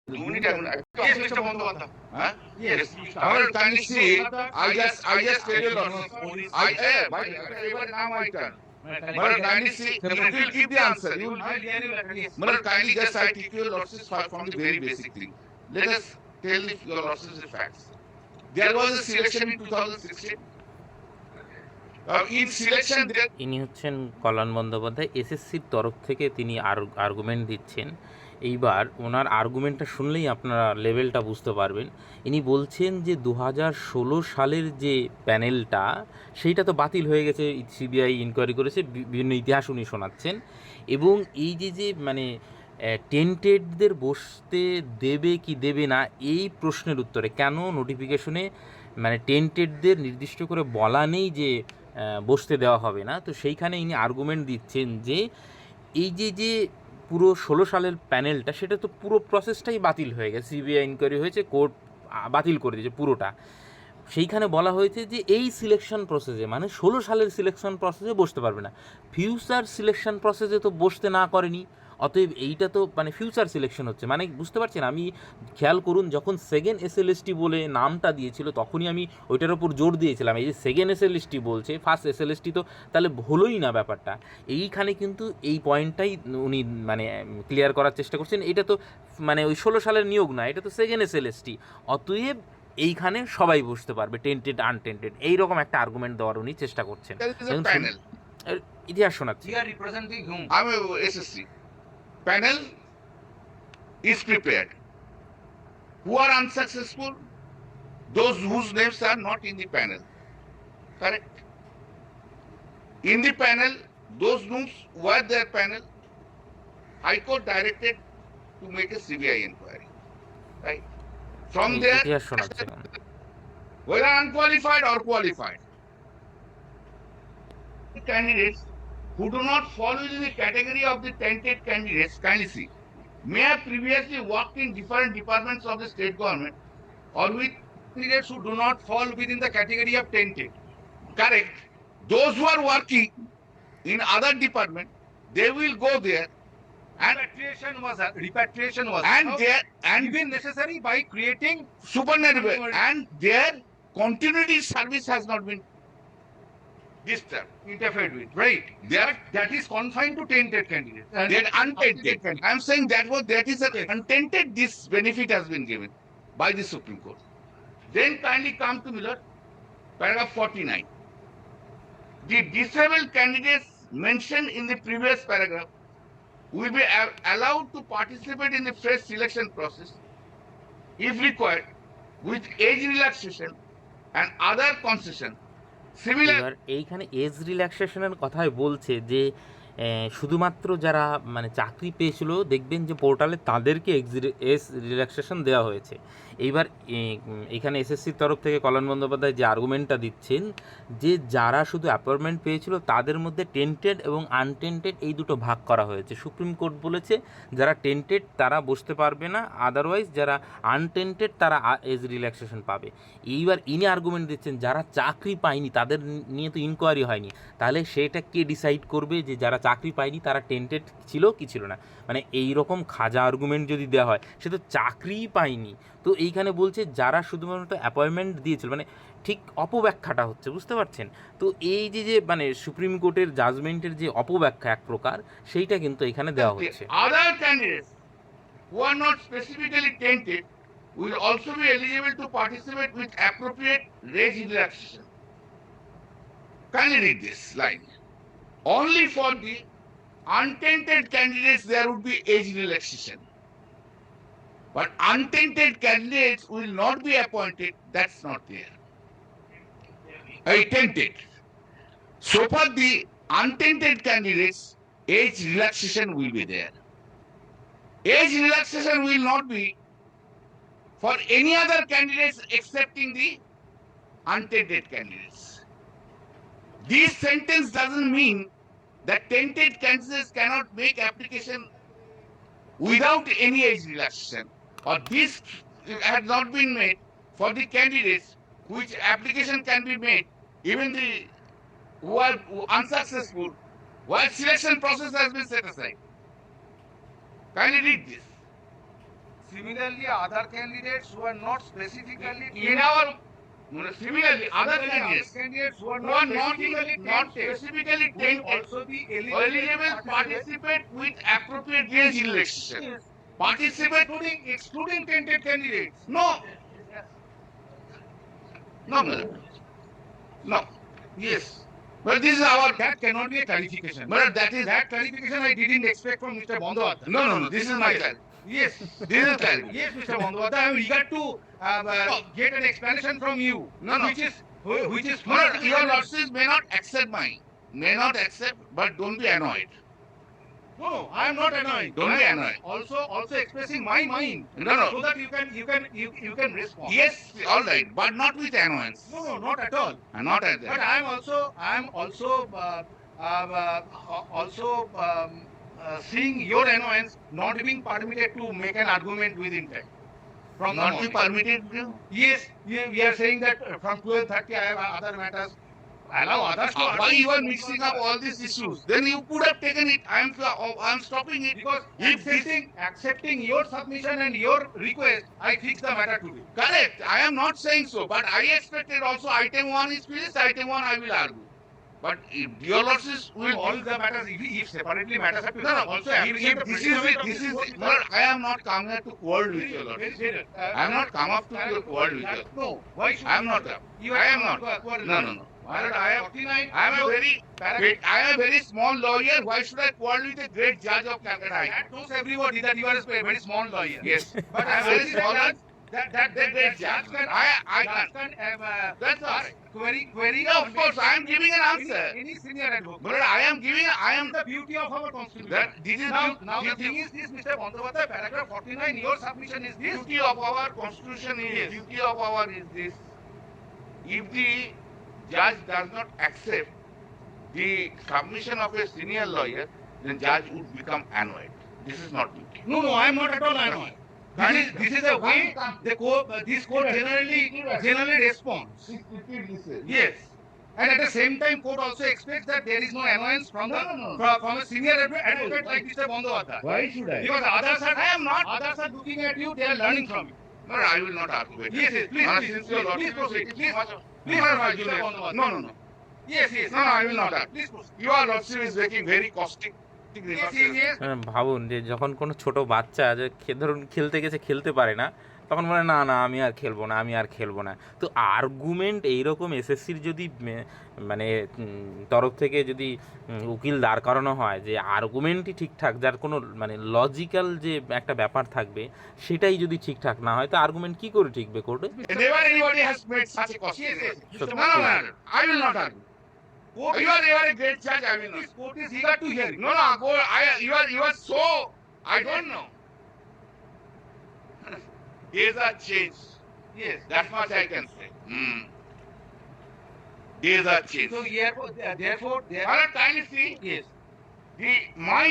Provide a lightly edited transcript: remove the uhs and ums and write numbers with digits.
2 minute yes, Mr. Bandhavata. Huh? Yes. However, can you see? I just tell you, Lord, But now my turn. But kindly see, You will give the answer. You, I'll hear you later. Yes. kindly just I take your losses from the very basic thing. Let us tell your losses the facts. There was a selection in 2016. In selection, there ইনি হচ্ছেন কল্যাণ বন্দ্যোপাধ্যায়, এসএসসির তরফ থেকে তিনি argument দিচ্ছেন। এইবার ওনার আর্গুমেন্টটা শুনলেই আপনারা লেভেলটা বুঝতে পারবেন। ইনি বলছেন যে 2016 সালের যে প্যানেলটা সেইটা তো বাতিল হয়ে গেছে, সিবিআই ইনকোয়ারি করেছে, বিভিন্ন ইতিহাস উনি শোনাচ্ছেন। এবং এই যে মানে টেন্টেডদের বসতে দেবে কি দেবে না, এই প্রশ্নের উত্তরে কেন নোটিফিকেশনে মানে টেন্টেডদের নির্দিষ্ট করে বলা নেই যে বসতে দেওয়া হবে না, তো সেইখানে ইনি আর্গুমেন্ট দিচ্ছেন যে এই যে পুরো 16 সালের প্যানেলটা সেটা তো পুরো প্রসেসটাই বাতিল হয়ে গেছে, সিবিআই ইনকোয়ারি হয়েছে, কোর্ট বাতিল করে দিয়েছে পুরোটা। সেইখানে বলা হয়েছে যে এই সিলেকশন প্রসেসে মানে 16 সালের সিলেকশন প্রসেসে বসতে পারবে না, ফিউচার সিলেকশন প্রসেসে তো বসতে না করেনি, অতএব এইটা তো মানে ফিউচার সিলেকশন হচ্ছে। মানে বুঝতে পারছেন, আমি খেয়াল করুন যখন সেকেন্ড এসএলএসটি বলে নামটা দিয়েছিল তখনই আমি ওইটার ওপর জোর দিয়েছিলাম, এই যে সেকেন্ড এসএলএসটি বলছে, ফার্স্ট এসএলএসটি তো তাহলে হলোই না ব্যাপারটা। এইখানে কিন্তু এই পয়েন্টটাই উনি মানে ক্লিয়ার করার চেষ্টা করছেন, এটা তো মানে ওই 16 সালের নিয়োগ না, এটা তো সেকেন্ড এসএলএসটি, অতএব এইখানে সবাই বুঝতে পারবে, টেন্টেড আনটেন্টেড, এইরকম একটা আর্গুমেন্ট দেওয়ার উনি চেষ্টা করছেন। is a panel. ইতিহাস শোনাচ্ছি। You are representing whom? I'm a SSC. Panel is prepared. Who are unsuccessful? Those whose names are not in the panel. Correct? In the panel, those names were their panel. High Court directed to make a CBI inquiry. Right? From there, ইতিহাস শোনাচ্ছি। whether unqualified or qualified, candidates who do not fall within the category of the tainted candidates, kindly see, may have previously worked in different departments of the state government or with candidates who do not fall within the category of tainted. Correct. Those who are working in other department, they will go there and Repatriation was and their and even necessary by creating supernumerary and their continuity service has not been disturbed. interfered with, right? That is confined to tainted candidates. They're untainted. I'm saying that is an untainted, this benefit has been given by the Supreme Court. Then kindly come to Miller, paragraph 49. The disabled candidates mentioned in the previous paragraph will be allowed to participate in the fresh selection process if required with age relaxation and other concession. এবার এইখানে age রিল্যাক্সেশনের কথাই বলছে যে শুধুমাত্র যারা মানে চাকরি পেয়েছিল দেখবেন যে পোর্টালে তাদেরকে এজ রিল্যাক্সেশন দেওয়া হয়েছে। এইবার এখানে এসএসসির তরফ থেকে কল্যাণ বন্দ্যোপাধ্যায় যে আর্গুমেন্টটা দিচ্ছেন যে যারা শুধু অ্যাপয়েন্টমেন্ট পেয়েছিল তাদের মধ্যে টেন্টেড এবং আনটেন্টেড এই দুটো ভাগ করা হয়েছে। সুপ্রিম কোর্ট বলেছে যারা টেন্টেড তারা বসতে পারবে না, আদারওয়াইজ যারা আনটেন্টেড তারা এজ রিল্যাক্সেশন পাবে। এইবার ইনি আর্গুমেন্ট দিচ্ছেন যারা চাকরি পায়নি তাদের নিয়ে তো ইনকোয়ারি হয়নি, তাহলে সেটা কে ডিসাইড করবে যে যারা চাকরি পায়নি তারা টেন্টেড ছিল কি ছিল না? মানে এই রকম খাজা আর্গুমেন্ট যদি দেওয়া হয়, সে তো চাকরিই পায়নি। তো এইখানে বলছে যারা শুধুমাত্র অ্যাপয়েন্টমেন্ট দিয়েছিল, মানে ঠিক অপব্যাখ্যাটা হচ্ছে, বুঝতে পারছেন? তো এই যে মানে সুপ্রিম কোর্টের জাজমেন্টের যে অপব্যাখ্যা এক প্রকার, সেইটা কিন্তু এখানে দেওয়া হচ্ছে। Other candidates who are not specifically tainted will also be eligible to participate with appropriate age relaxation. Kindly read this line. Only for the untainted candidates there would be age relaxation. But untainted candidates will not be appointed. That's not there. Tainted. So far the untainted candidates, age relaxation will be there. Age relaxation will not be for any other candidates excepting the untainted candidates. This sentence doesn't mean that tainted candidates cannot make application without any age relaxation, or this has not been made for the candidates which application can be made even the who are unsuccessful while selection process has been set aside. Kindly read this. Similarly, other candidates who are not specifically In our similarly, other candidates who are who are not not specifically will tainted also be eligible eligible participate with appropriate gains in election. Yes. Participate. Excluding tainted candidates. No, no, no, no. Yes. But this is our. That cannot be a clarification. But that is. That clarification I didn't expect from Mr. Bandyopadhyay. No, no, no. This is my time. Yes. This is clarification. Yes, Mr. Bandyopadhyay, I am eager to get an explanation from you. No, no. Which is No, no, your lordships may not accept mine. May not accept, but don't be annoyed. No, I am not annoyed. Don't be I am annoyed. Also expressing my mind. No, no. So that you can respond. Yes, all right, but not with annoyance. No, not at all. And not at But that. I am also seeing your annoyance not being permitted to make an argument with intent. From the Not be morning. permitted. Yes, we are saying that from 12:30 I have other matters. Allow others to. Why you are mixing up all these issues? Then you could have taken it. I am stopping it. Because If this- accepting your submission and your request, I fix the matter today. Correct. I am not saying so, but I expected also item 1 is finished, item 1 I will argue. But if your lordships will All the matters, if separately matters have to no, no. also If appreciate the this predicament of is this vote. no, I am not come here to quarrel with your lordships. I am not come up to your quarrel with you. No, why should I am not come. I am not. No, no, no. I am 49. I am a very small lawyer. Why should I quarrel with a great judge of Calcutta High That knows everybody that you are a very small lawyer. Yes. But I am very small. that great judge can. I can. That's all right. Query. Yeah, of course, I am giving an answer. Any senior advocate. But I am The beauty of our constitution. that this is Now the thing is this, Mr. Bandyopadhyay, paragraph 49, your submission is this. beauty of our constitution is beauty of our is this. If the judge does not accept the submission of a senior lawyer, then judge would become annoyed. This is not beauty. No, I am not at all annoyed. This is the way this court generally responds. Yes. And at the same time, court also expects that there is no annoyance from from a senior advocate like Mr. Bandyopadhyay. Why should I? Because others I am not. are looking at you, they are learning from you. No, I will not argue with Yes, that. please, Not please, since your please, lordship proceed, is please. much of- Please, No, Mr. no, Bandyopadhyay. no, no, no. Yes. No, I will not argue. Please proceed. Your lordship is making very caustic remarks. Yes. ভাবুন যে যখন কোনো ছোট বাচ্চা যে ধরুন খেলতে গেছে খেলতে পারে না, তখন বলে না আমি আর খেলবো না। তো আর্গুমেন্ট এইরকম এসএসসির যদি মানে তরফ থেকে যদি উকিল দাঁড় করানো হয় যে আর্গুমেন্টই ঠিকঠাক, যার কোনো মানে লজিক্যাল যে একটা ব্যাপার থাকবে সেটাই যদি ঠিকঠাক না হয়, তো আর্গুমেন্ট কি করে ঠিকবে কোর্টে? Never anybody has made such a caustic Yes. remark. No, I will not argue. You are a great judge, I will not. This court is eager to hear you. No, you are so, I don't know. Days are changed. Yes. That much I can say. Days are changed. So therefore, All right, kindly see, yes. my